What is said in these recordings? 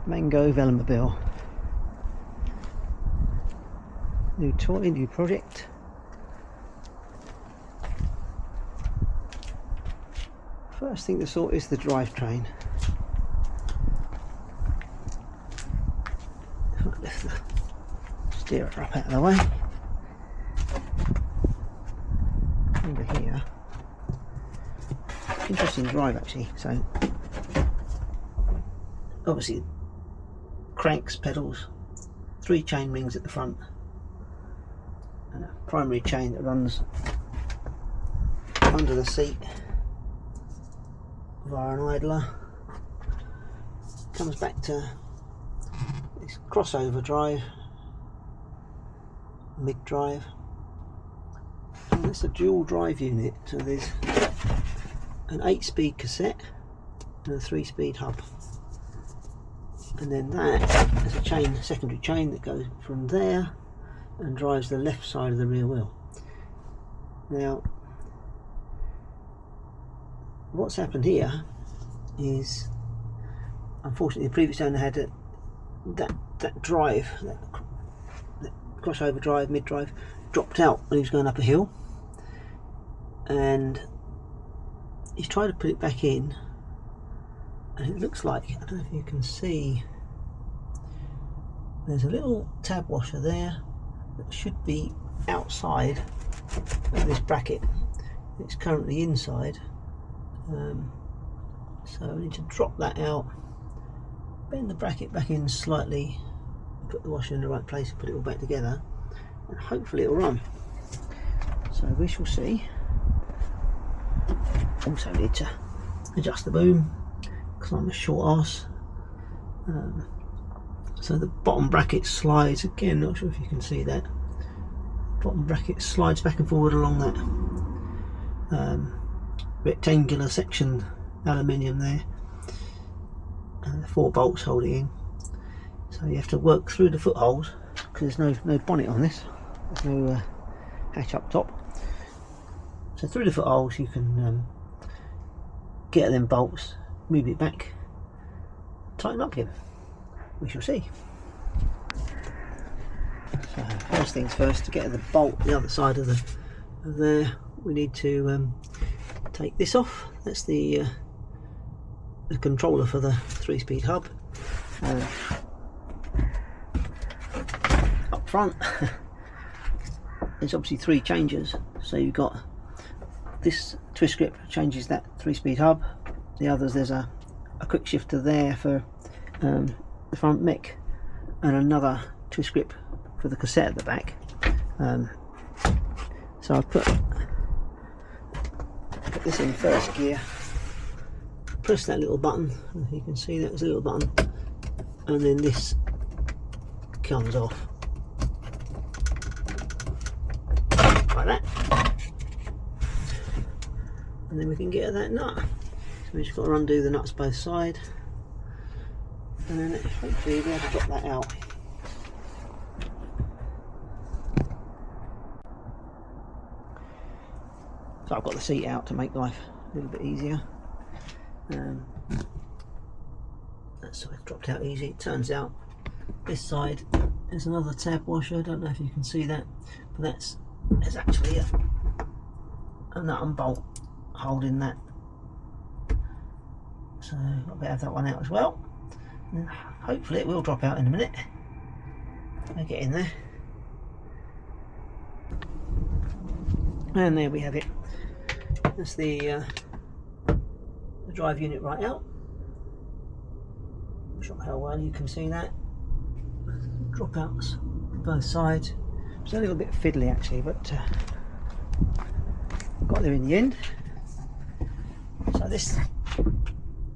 Mango Velomobile. New toy, new project. First thing to sort is the drivetrain. Lift the steerer up out of the way. Over here, interesting drive actually. So obviously cranks, pedals, 3 chain rings at the front, and a primary chain that runs under the seat via an idler, comes back to this crossover drive, mid drive, and it's a dual drive unit. So there's an 8-speed cassette and a 3-speed hub, and then that is a chain, secondary chain that goes from there and drives the left side of the rear wheel. Now what's happened here is, unfortunately, the previous owner had that drive, that crossover drive, mid drive, dropped out when he was going up a hill, and he's tried to put it back in, and it looks like, I don't know if you can see, there's a little tab washer there that should be outside of this bracket. It's currently inside. So I need to drop that out, bend the bracket back in slightly, put the washer in the right place, put it all back together, and hopefully it'll run. So we shall see. Also need to adjust the boom because I'm a short arse. So the bottom bracket slides again, not sure if you can see that. Bottom bracket slides back and forward along that rectangular section aluminium there, and 4 bolts hold it in. So you have to work through the footholes because there's no bonnet on this, there's no hatch up top. So through the footholes you can get at them bolts, move it back, tighten up again. We shall see. So first things first, to get at the bolt the other side of there, we need to take this off. That's the controller for the 3-speed hub. Up front there's obviously 3 changes, so you've got this twist grip changes that 3-speed hub. The others, there's a quick shifter there for the front mic, and another twist grip for the cassette at the back. So I put this in first gear, press that little button, you can see that there's a little button, and then this comes off like that, and then we can get at that nut. So we just got to undo the nuts both sides, and then hopefully we'll be able to drop that out. So I've got the seat out to make life a little bit easier. That's sort of dropped out easy. It turns out this side there's another tab washer. I don't know if you can see that, but there's actually a nut and bolt holding that. So I'll be able to have that one out as well. And hopefully it will drop out in a minute. I'll get in there. And there we have it. That's the drive unit right out. I'm not sure how well you can see that. Dropouts both sides. It's a little bit fiddly actually, but got there in the end. So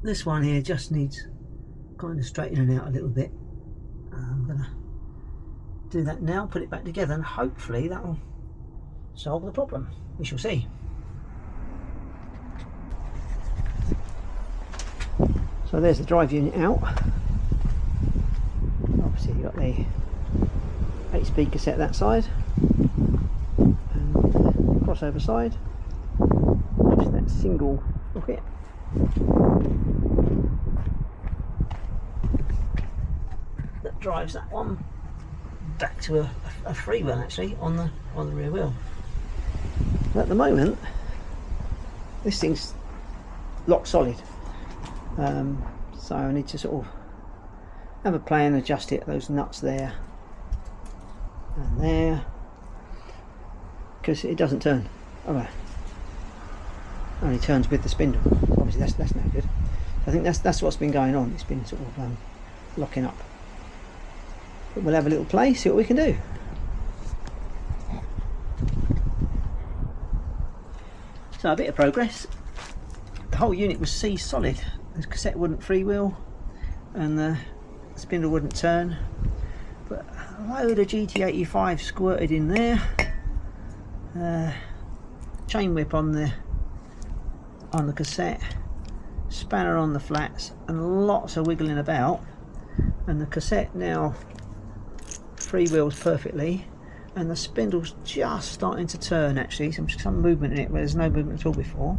this one here just needs kind of straightening out a little bit. I'm gonna do that now, put it back together, and hopefully that will solve the problem. We shall see. So there's the drive unit out. Obviously you've got the 8-speed cassette that side, and the crossover side, which is that single rocket. drives that one back to a free wheel actually on the rear wheel. At the moment this thing's lock solid, so I need to sort of have a play and adjust it, those nuts there and there, because it doesn't turn. Only turns with the spindle. Obviously that's no good. I think that's what's been going on. It's been sort of locking up. But we'll have a little play, see what we can do. So a bit of progress. The whole unit was C solid. The cassette wouldn't freewheel and the spindle wouldn't turn. But a load of GT85 squirted in there. Chain whip on the cassette, spanner on the flats, and lots of wiggling about. And the cassette now freewheels perfectly, and the spindle's just starting to turn actually, some movement in it where there's no movement at all before.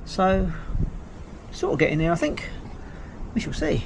So sort of getting there, I think. We shall see.